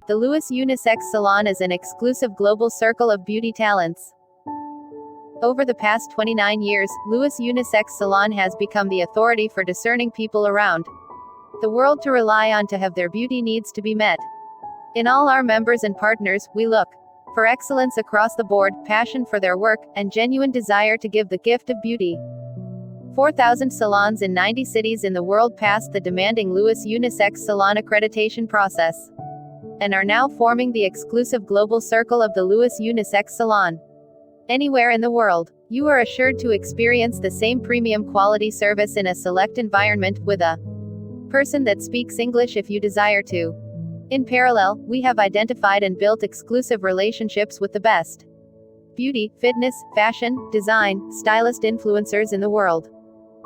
The Louis Unisex Salon is an exclusive global circle of beauty talents. Over the past 29 years, Louis Unisex Salon has become the authority for discerning people around the world to rely on to have their beauty needs to be met. In all our members and partners, we look for excellence across the board, passion for their work, and genuine desire to give the gift of beauty. 4,000 salons in 90 cities in the world passed the demanding Louis Unisex Salon accreditation process and are now forming the exclusive global circle of the Louis Unisex Salon. Anywhere in the world, you are assured to experience the same premium quality service in a select environment, with a person that speaks English if you desire to. In parallel, we have identified and built exclusive relationships with the best beauty, fitness, fashion, design, stylist influencers in the world.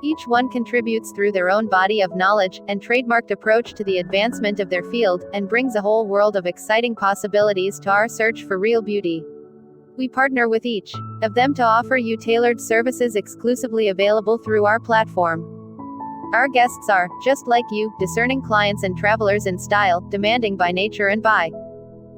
Each one contributes through their own body of knowledge and trademarked approach to the advancement of their field, and brings a whole world of exciting possibilities to our search for real beauty. We partner with each of them to offer you tailored services exclusively available through our platform. Our guests are, just like you, discerning clients and travelers in style, demanding by nature and by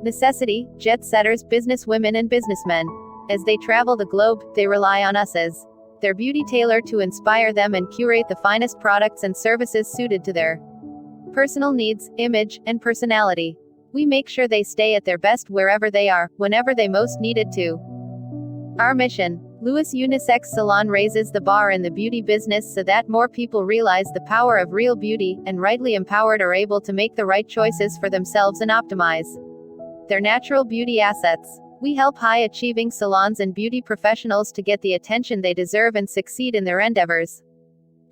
necessity, jet-setters, businesswomen and businessmen. As they travel the globe, they rely on us as their beauty tailor to inspire them and curate the finest products and services suited to their personal needs, image, and personality. We make sure they stay at their best wherever they are, whenever they most need it to. Our mission: Louis Unisex Salon raises the bar in the beauty business so that more people realize the power of real beauty, and rightly empowered are able to make the right choices for themselves and optimize their natural beauty assets. We help high-achieving salons and beauty professionals to get the attention they deserve and succeed in their endeavors.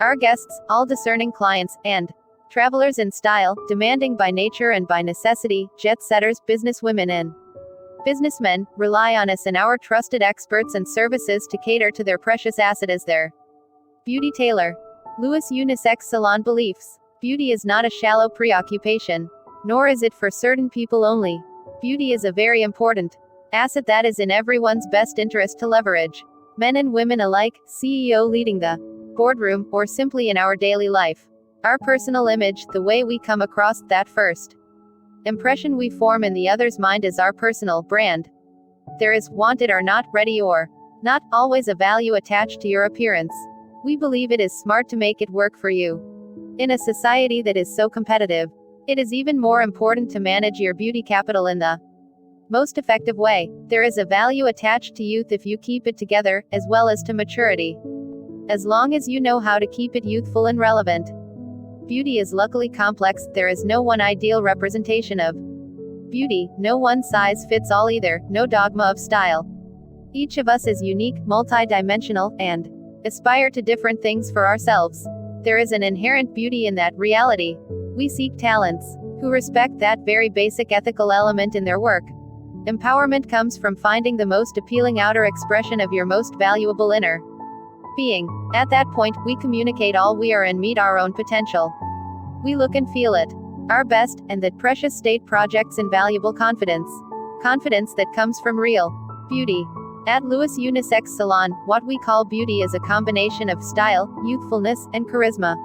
Our guests, all discerning clients, and travelers in style, demanding by nature and by necessity, jet-setters, businesswomen and businessmen, rely on us and our trusted experts and services to cater to their precious asset as their beauty tailor. Louis Unisex Salon beliefs: beauty is not a shallow preoccupation, nor is it for certain people only. Beauty is a very important asset that is in everyone's best interest to leverage. Men and women alike, CEO leading the boardroom, or simply in our daily life. Our personal image, the way we come across, that first impression we form in the other's mind, is our personal brand. There is, wanted or not, ready or not, always a value attached to your appearance. We believe it is smart to make it work for you. In a society that is so competitive, it is even more important to manage your beauty capital in the most effective way. There is a value attached to youth if you keep it together, as well as to maturity. As long as you know how to keep it youthful and relevant. Beauty is luckily complex, there is no one ideal representation of beauty, no one size fits all either, no dogma of style. Each of us is unique, multi-dimensional, and aspire to different things for ourselves. There is an inherent beauty in that reality. We seek talents who respect that very basic ethical element in their work. Empowerment comes from finding the most appealing outer expression of your most valuable inner being. At that point, we communicate all we are and meet our own potential. We look and feel it our best, and that precious state projects invaluable confidence. Confidence that comes from real beauty. At Louis Unisex Salon, what we call beauty is a combination of style, youthfulness, and charisma.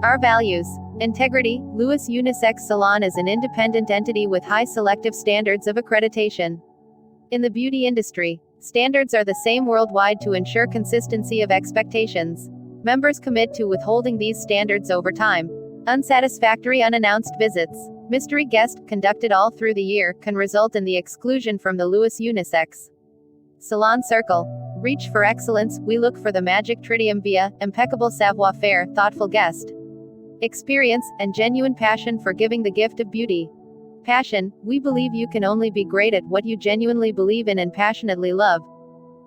Our values: integrity. Louis Unisex Salon is an independent entity with high selective standards of accreditation. In the beauty industry, standards are the same worldwide to ensure consistency of expectations. Members commit to withholding these standards over time. Unsatisfactory unannounced visits, mystery guests, conducted all through the year, can result in the exclusion from the Louis Unisex Salon Circle. Reach for excellence. We look for the magic tridium via impeccable savoir-faire, thoughtful guest experience, and genuine passion for giving the gift of beauty. Passion. We believe you can only be great at what you genuinely believe in and passionately love.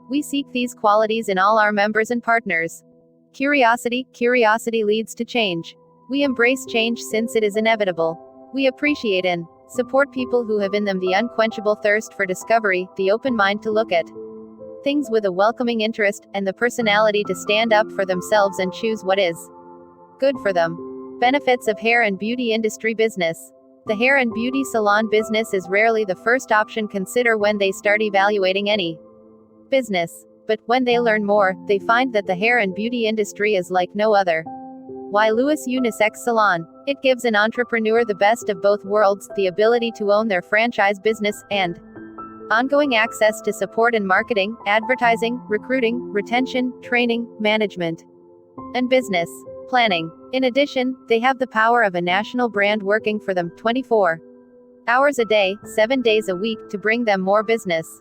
We seek these qualities in all our members and partners. Curiosity. Curiosity leads to change. We embrace change since it is inevitable. We appreciate and support people who have in them the unquenchable thirst for discovery, the open mind to look at things with a welcoming interest, and the personality to stand up for themselves and choose what is good for them. Benefits of hair and beauty industry business. The hair and beauty salon business is rarely the first option consider when they start evaluating any business. But when they learn more, they find that the hair and beauty industry is like no other. Why Louis Unisex Salon? It gives an entrepreneur the best of both worlds, the ability to own their franchise business, and ongoing access to support in marketing, advertising, recruiting, retention, training, management, and business planning. In addition, they have the power of a national brand working for them 24 hours a day, 7 days a week to bring them more business.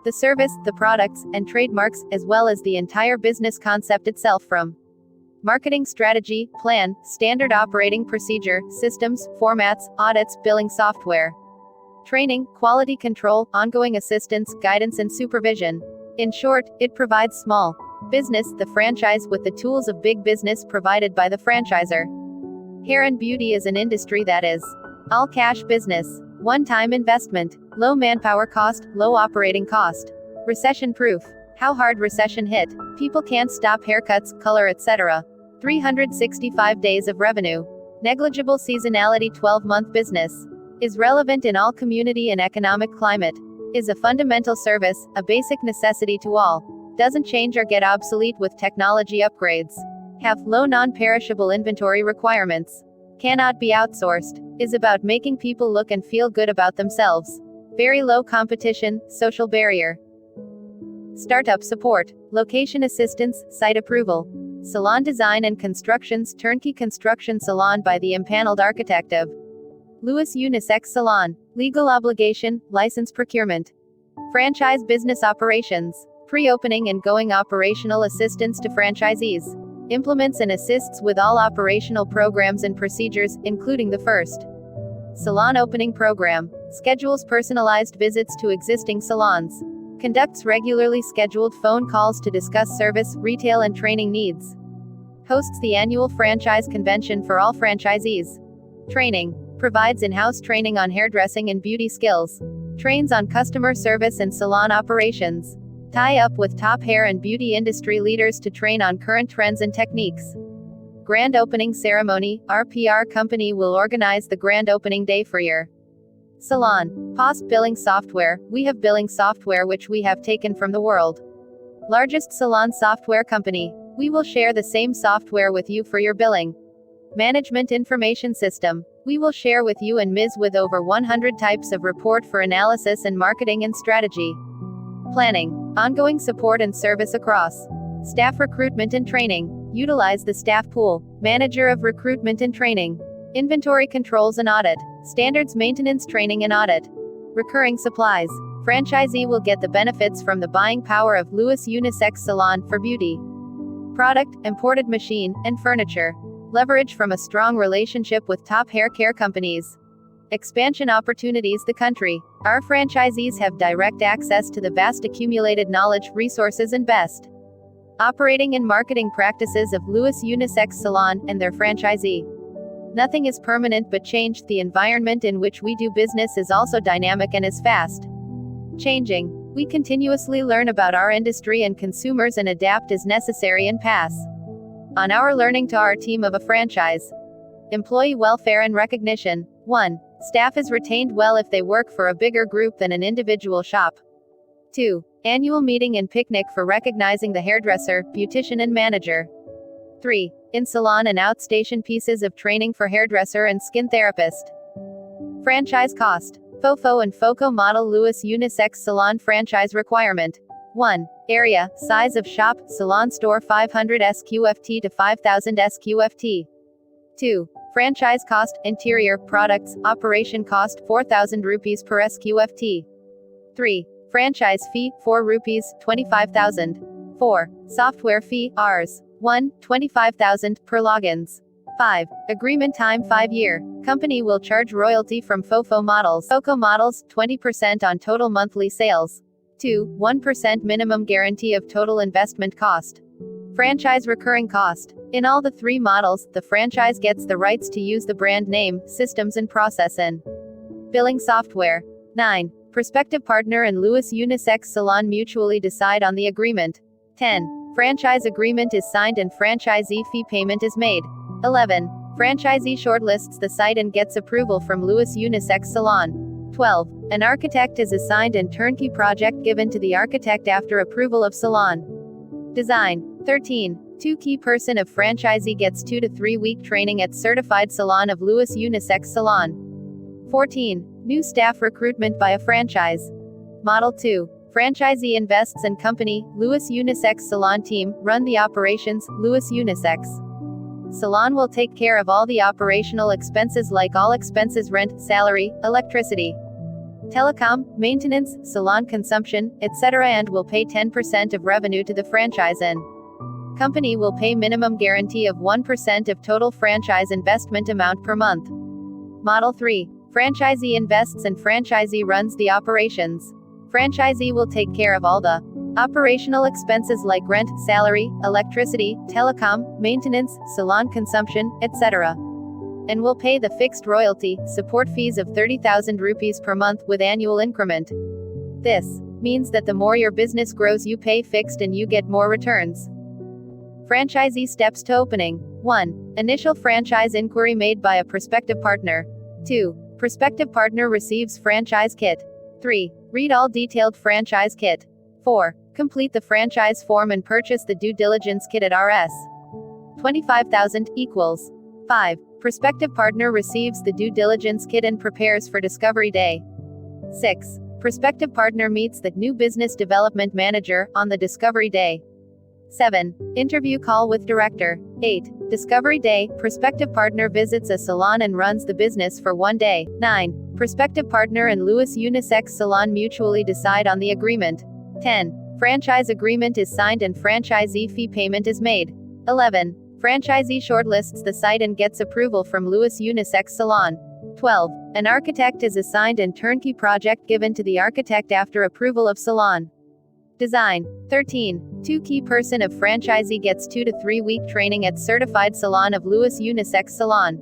The service, the products, and trademarks, as well as the entire business concept itself, from marketing strategy, plan, standard operating procedure, systems, formats, audits, billing software, training, quality control, ongoing assistance, guidance and supervision. In short, it provides small business, the franchise, with the tools of big business provided by the franchisor. Hair and beauty is an industry that is all cash business. One-time investment. Low manpower cost, low operating cost. Recession-proof. How hard recession hit? People can't stop haircuts, color, etc. 365 days of revenue. Negligible seasonality. 12-month business. Is relevant in all community and economic climate. Is a fundamental service, a basic necessity to all. Doesn't change or get obsolete with technology upgrades. Have low non-perishable inventory requirements. Cannot be outsourced. Is about making people look and feel good about themselves. Very low competition, social barrier. Startup support. Location assistance, site approval. Salon design and constructions, turnkey construction salon by the impaneled architect of Louis Unisex Salon. Legal obligation, license procurement. Franchise business operations. Pre-opening and going operational assistance to franchisees. Implements and assists with all operational programs and procedures, including the first salon opening program. Schedules personalized visits to existing salons. Conducts regularly scheduled phone calls to discuss service, retail and training needs. Hosts the annual franchise convention for all franchisees. Training. Provides in-house training on hairdressing and beauty skills. Trains on customer service and salon operations. Tie up with top hair and beauty industry leaders to train on current trends and techniques. Grand opening ceremony. Our PR company will organize the grand opening day for your salon. Post billing software. We have billing software which we have taken from the world largest salon software company. We will share the same software with you for your billing management information system. We will share with you and Ms. with over 100 types of report for analysis and marketing and strategy planning. Ongoing support and service across staff recruitment and training. Utilize the staff pool. Manager of recruitment and training. Inventory controls and audit. Standards maintenance training and audit. Recurring supplies. Franchisee will get the benefits from the buying power of Louis Unisex Salon for beauty product, imported machine, and furniture. Leverage from a strong relationship with top hair care companies. Expansion opportunities. The country. Our franchisees have direct access to the vast accumulated knowledge, resources and best operating and marketing practices of Louis Unisex Salon and their franchisee. Nothing is permanent but change. The environment in which we do business is also dynamic and is fast changing. We continuously learn about our industry and consumers and adapt as necessary and pass on our learning to our team of a franchise. Employee welfare and recognition. 1. Staff is retained well if they work for a bigger group than an individual shop. 2. Annual meeting and picnic for recognizing the hairdresser, beautician and manager. 3. In-salon and outstation pieces of training for hairdresser and skin therapist. Franchise cost. FOFO and FOCO model Louis Unisex Salon franchise requirement. 1. Area, size of shop, salon store 500 SQFT to 5000 SQFT. 2. Franchise cost, interior, products, operation cost 4,000 rupees per SQFT. 3. Franchise fee, 4 rupees, 25,000. 4. Software fee, Rs. 1, 25,000, per logins. 5. Agreement time 5 year. Company will charge royalty from FOFO models. FOCO models, 20% on total monthly sales. 2. 1% minimum guarantee of total investment cost. Franchise recurring cost. In all the 3 models, the franchise gets the rights to use the brand name, systems and process and billing software. 9. Prospective partner and Louis Unisex Salon mutually decide on the agreement. 10. Franchise agreement is signed and franchisee fee payment is made. 11. Franchisee shortlists the site and gets approval from Louis Unisex Salon. 12. An architect is assigned and turnkey project given to the architect after approval of salon design. 13. 2 Key person of franchisee gets 2 to 3 week training at certified salon of Louis Unisex Salon. 14. New staff recruitment by a franchise. Model 2. Franchisee invests in company, Louis Unisex Salon team, run the operations, Louis Unisex Salon will take care of all the operational expenses like all expenses rent, salary, electricity, telecom, maintenance, salon consumption, etc. and will pay 10% of revenue to the franchise and company will pay minimum guarantee of 1% of total franchise investment amount per month. Model 3. Franchisee invests and franchisee runs the operations. Franchisee will take care of all the operational expenses like rent, salary, electricity, telecom, maintenance, salon consumption, etc. and will pay the fixed royalty, support fees of 30,000 rupees per month with annual increment. This means that the more your business grows you pay fixed and you get more returns. Franchisee steps to opening. 1. Initial franchise inquiry made by a prospective partner. 2. Prospective partner receives franchise kit. 3. Read all detailed franchise kit. 4. Complete the franchise form and purchase the due diligence kit at Rs. 25,000 equals 5. Prospective partner receives the due diligence kit and prepares for discovery day. 6. Prospective partner meets the new business development manager on the discovery day. 7. Interview call with director. 8. Discovery day, prospective partner visits a salon and runs the business for 1 day. 9. Prospective partner and Louis Unisex Salon mutually decide on the agreement. 10. Franchise agreement is signed and franchisee fee payment is made. 11. Franchisee shortlists the site and gets approval from Louis Unisex Salon. 12. An architect is assigned and turnkey project given to the architect after approval of salon design. 13. 2 Key person of franchisee gets 2 to 3 week training at certified salon of Louis Unisex Salon.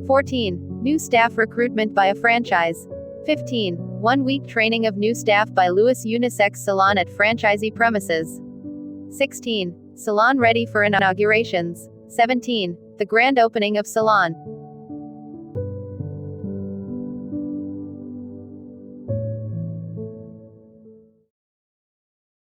14. New staff recruitment by a franchise. 15. 1 week training of new staff by Louis Unisex Salon at franchisee premises. 16. Salon ready for inaugurations. 17. The grand opening of salon.